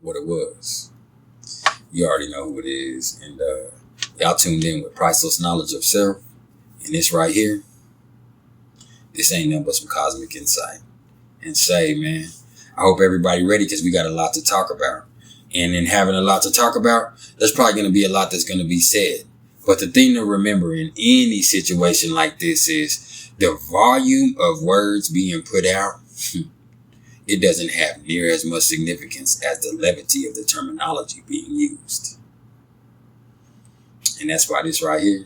what it was. You already know who it is. And y'all tuned in with Priceless Knowledge of Self. And this right here, this ain't nothing but some cosmic insight. And say, man, I hope everybody ready because we got a lot to talk about. And in having a lot to talk about, there's probably going to be a lot that's going to be said. But the thing to remember in any situation like this is the volume of words being put out, it doesn't have near as much significance as the levity of the terminology being used. And that's why this right here,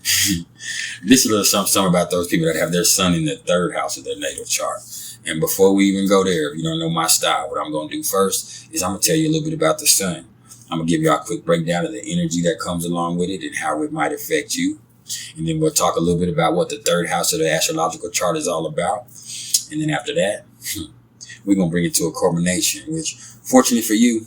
this is a little something about those people that have their sun in the third house of their natal chart. And before we even go there, if you don't know my style, what I'm going to do first is I'm going to tell you a little bit about the sun. I'm going to give you a quick breakdown of the energy that comes along with it and how it might affect you. And then we'll talk a little bit about what the third house of the astrological chart is all about. And then after that, we're going to bring it to a culmination, which fortunately for you,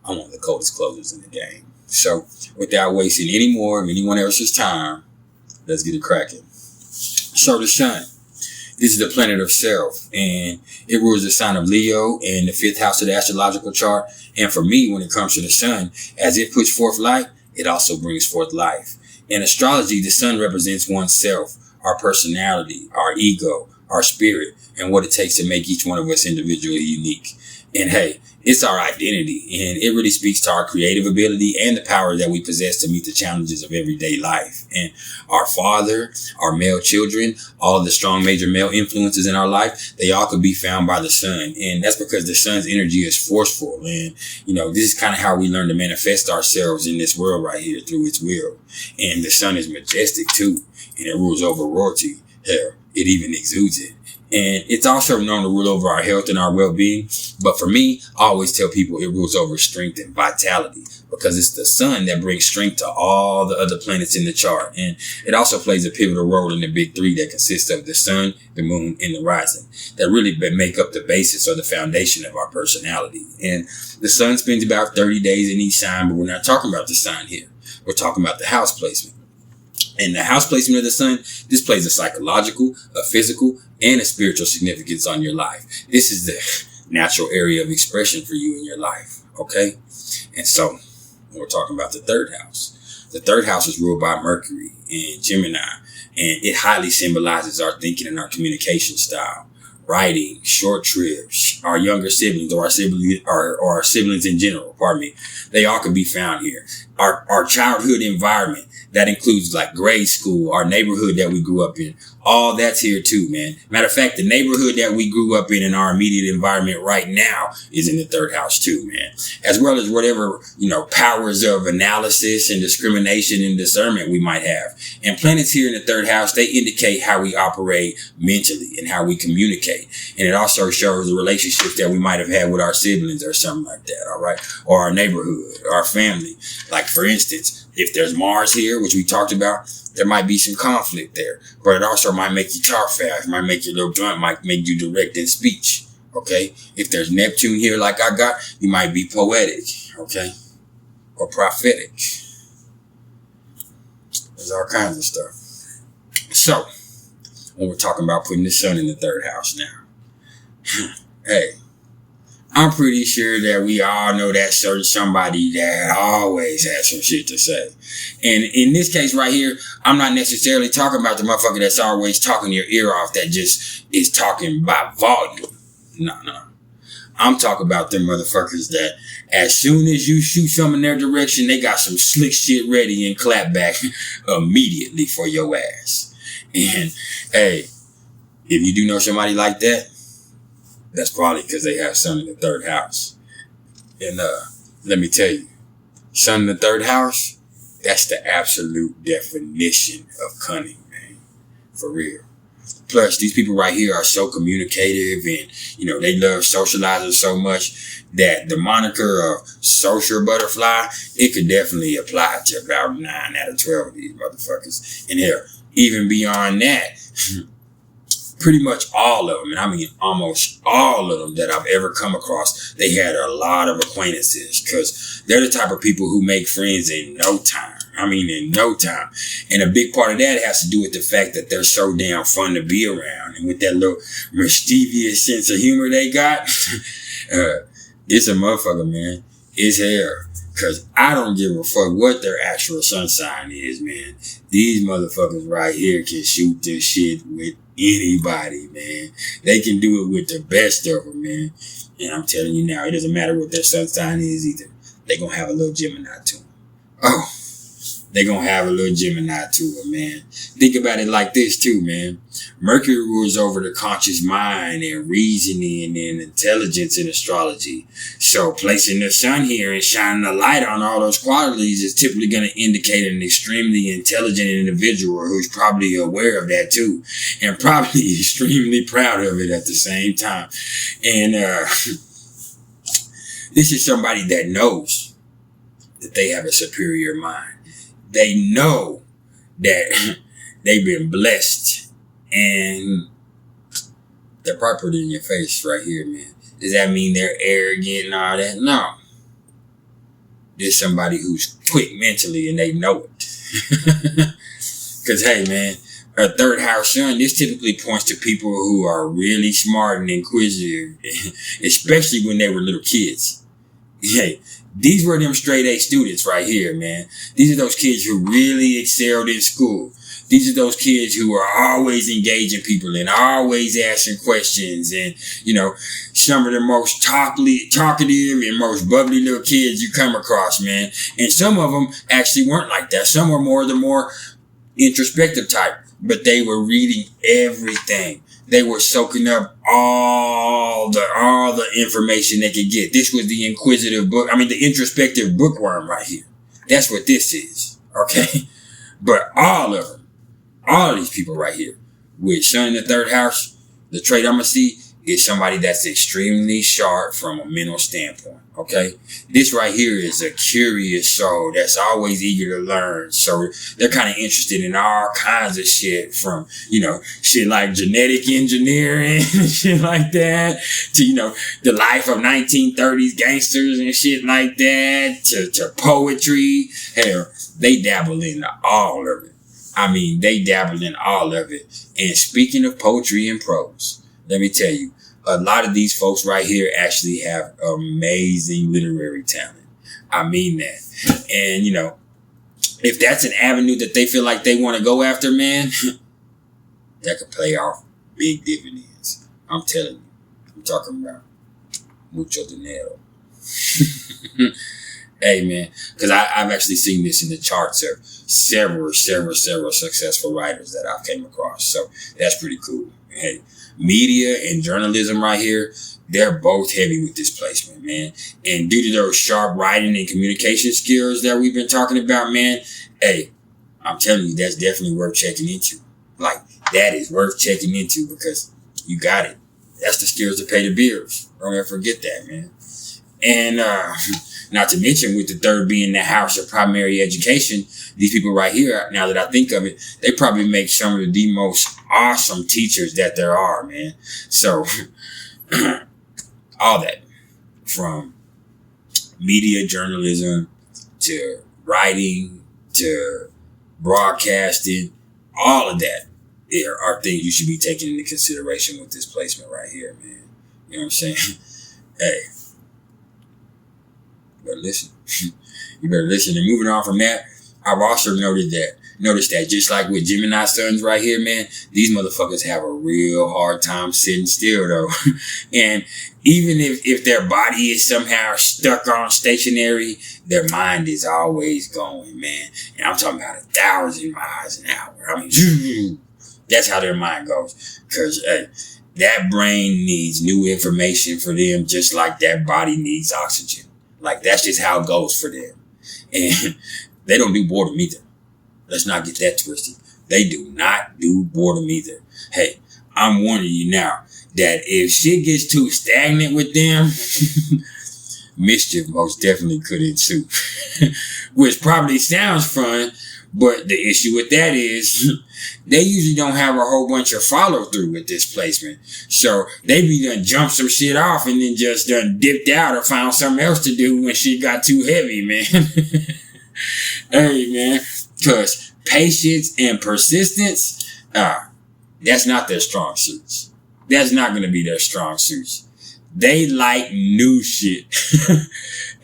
I'm one of the coldest closers in the game. So without wasting any more of anyone else's time, let's get it cracking. So the sun. This is the planet of self, and it rules the sign of Leo in the fifth house of the astrological chart. And for me, when it comes to the sun, as it puts forth light, it also brings forth life. In astrology, the sun represents oneself, our personality, our ego, our spirit, and what it takes to make each one of us individually unique. And hey, it's our identity, and it really speaks to our creative ability and the power that we possess to meet the challenges of everyday life. And our father, our male children, all of the strong major male influences in our life, they all could be found by the sun. And that's because the sun's energy is forceful. And, this is kind of how we learn to manifest ourselves in this world right here through its will. And the sun is majestic too, and it rules over royalty. Hell, it even exudes it. And it's also known to rule over our health and our well-being. But for me, I always tell people it rules over strength and vitality because it's the sun that brings strength to all the other planets in the chart. And it also plays a pivotal role in the big three that consists of the sun, the moon, and the rising that really make up the basis or the foundation of our personality. And the sun spends about 30 days in each sign, but we're not talking about the sign here. We're talking about the house placement. And the house placement of the sun displays a psychological, a physical, and a spiritual significance on your life. This is the natural area of expression for you in your life. Okay. And so when we're talking about the third house is ruled by Mercury and Gemini, and it highly symbolizes our thinking and our communication style, writing, short trips, our younger siblings or our siblings in general, they all can be found here. Our childhood environment, that includes like grade school, our neighborhood that we grew up in. All that's here too, man. Matter of fact, the neighborhood that we grew up in our immediate environment right now is in the third house too, man. As well as whatever, powers of analysis and discrimination and discernment we might have. And planets here in the third house, they indicate how we operate mentally and how we communicate. And it also shows the relationships that we might have had with our siblings or something like that, all right? Or our neighborhood, or our family. Like for instance, if there's Mars here, which we talked about, there might be some conflict there. But it also might make you talk fast, might make you a little blunt, might make you direct in speech. Okay? If there's Neptune here like I got, you might be poetic. Okay? Or prophetic. There's all kinds of stuff. So, when we're talking about putting the sun in the third house now. Hey. I'm pretty sure that we all know that certain somebody that always has some shit to say. And in this case right here, I'm not necessarily talking about the motherfucker that's always talking your ear off that just is talking by volume. No. I'm talking about them motherfuckers that as soon as you shoot something in their direction, they got some slick shit ready and clap back immediately for your ass. And hey, if you do know somebody like that, that's probably because they have sun in the third house. And let me tell you, sun in the third house, that's the absolute definition of cunning, man. For real. Plus, these people right here are so communicative and, they love socializing so much that the moniker of social butterfly, it could definitely apply to about 9 out of 12 of these motherfuckers. And hell, even beyond that, pretty much all of them, and I mean almost all of them that I've ever come across, they had a lot of acquaintances because they're the type of people who make friends in no time. I mean, in no time. And a big part of that has to do with the fact that they're so damn fun to be around. And with that little mischievous sense of humor they got, It's a motherfucker, man. It's hell. Cause I don't give a fuck what their actual sun sign is, man. These motherfuckers right here can shoot this shit with anybody, man. They can do it with the best of them, man. And I'm telling you now, it doesn't matter what their sun sign is either. They gonna have a little Gemini to them. Oh, they gonna have a little Gemini to them, man. Think about it like this too, man. Mercury rules over the conscious mind and reasoning and intelligence in astrology. So placing the sun here and shining a light on all those qualities is typically going to indicate an extremely intelligent individual who's probably aware of that too. And probably extremely proud of it at the same time. And this is somebody that knows that they have a superior mind. They know that they've been blessed. And they're probably put it in your face right here, man. Does that mean they're arrogant and all that? No. There's somebody who's quick mentally and they know it. Because, hey, man, a third house sun, this typically points to people who are really smart and inquisitive, especially when they were little kids. Hey, these were them straight A students right here, man. These are those kids who really excelled in school. These are those kids who are always engaging people and always asking questions. And, you know, some of the most talkative and most bubbly little kids you come across, man. And some of them actually weren't like that. Some were more the more introspective type, but they were reading everything. They were soaking up all the information they could get. This was the the introspective bookworm right here. That's what this is. Okay. But all of these people right here with sun in the third house, the trait I'm going to see is somebody that's extremely sharp from a mental standpoint. Okay. This right here is a curious soul that's always eager to learn. So they're kind of interested in all kinds of shit from, you know, shit like genetic engineering and shit like that to, you know, the life of 1930s gangsters and shit like that to poetry. Hell, they dabble in all of it. I mean, they dabble in all of it. And speaking of poetry and prose, let me tell you, a lot of these folks right here actually have amazing literary talent. I mean that. And, you know, if that's an avenue that they feel like they want to go after, man, that could play off big dividends. I'm telling you. I'm talking about mucho dinero. Hey, man, because I've actually seen this in the charts of several successful writers that I've came across. So that's pretty cool. Hey, media and journalism right here, they're both heavy with this placement, man. And due to those sharp writing and communication skills that we've been talking about, man, hey, I'm telling you, that's definitely worth checking into. Like, that is worth checking into because you got it. That's the skills to pay the bills. Don't ever forget that, man. And not to mention with the third being the house of primary education, these people right here, now that I think of it, they probably make some of the most awesome teachers that there are, man. So all that from media journalism to writing to broadcasting, all of that are things you should be taking into consideration with this placement right here, man. You know what I'm saying? Hey. You better listen. You better listen. And moving on from that, I've also noticed that just like with Gemini suns right here, man, these motherfuckers have a real hard time sitting still though. And even if their body is somehow stuck on stationary, their mind is always going, man. And I'm talking about 1,000 miles an hour. I mean, that's how their mind goes. Cause that brain needs new information for them, just like that body needs oxygen. Like, that's just how it goes for them. And they don't do boredom either. Let's not get that twisted. They do not do boredom either. Hey, I'm warning you now that if shit gets too stagnant with them, mischief most definitely could ensue. Which probably sounds fun, but the issue with that is they usually don't have a whole bunch of follow through with this placement. So they be done jumped some shit off and then just done dipped out or found something else to do when shit got too heavy, man. Hey, man, because patience and persistence, that's not their strong suits. That's not going to be their strong suits. They like new shit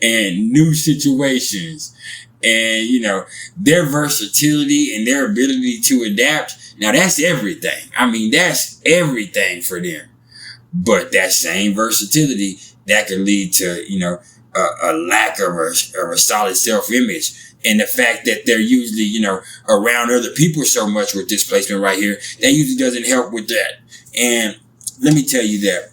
and new situations. And, you know, their versatility and their ability to adapt. Now, that's everything. I mean, that's everything for them. But that same versatility, that could lead to, you know, a lack of a solid self-image. And the fact that they're usually, you know, around other people so much with this placement right here, that usually doesn't help with that. And let me tell you that,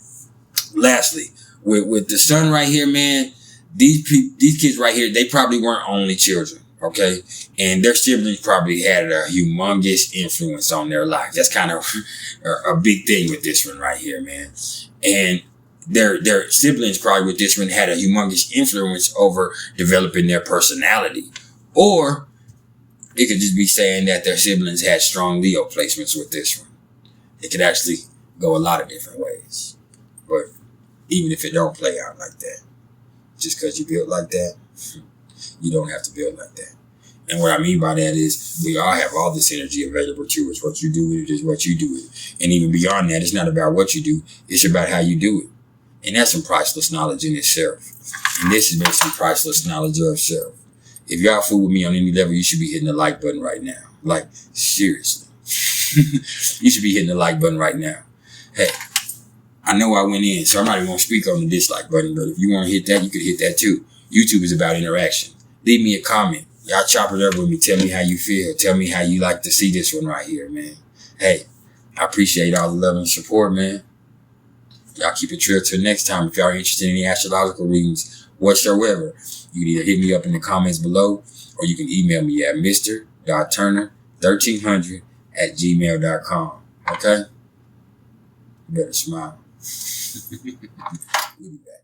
lastly, with the sun right here, man, these kids right here, they probably weren't only children, okay? And their siblings probably had a humongous influence on their lives. That's kind of a big thing with this one right here, man. And their siblings probably with this one had a humongous influence over developing their personality. Or it could just be saying that their siblings had strong Leo placements with this one. It could actually go a lot of different ways. But even if it don't play out like that, just because you built like that, you don't have to build like that. And what I mean by that is we all have all this energy available to us. What you do with it is what you do with it. And even beyond that, it's not about what you do. It's about how you do it. And that's some priceless knowledge in itself. And this is basically priceless knowledge of self. If y'all fool with me on any level, you should be hitting the like button right now. Like, seriously. You should be hitting the like button right now. Hey, I know I went in, so I'm not even going to speak on the dislike button, but if you want to hit that, you could hit that too. YouTube is about interaction. Leave me a comment. Y'all chop it up with me. Tell me how you feel. Tell me how you like to see this one right here, man. Hey, I appreciate all the love and support, man. Y'all keep it trill till next time. If y'all are interested in any astrological readings whatsoever, you can either hit me up in the comments below, or you can email me at mr.turner1300@gmail.com. Okay? You better smile. We'll be back.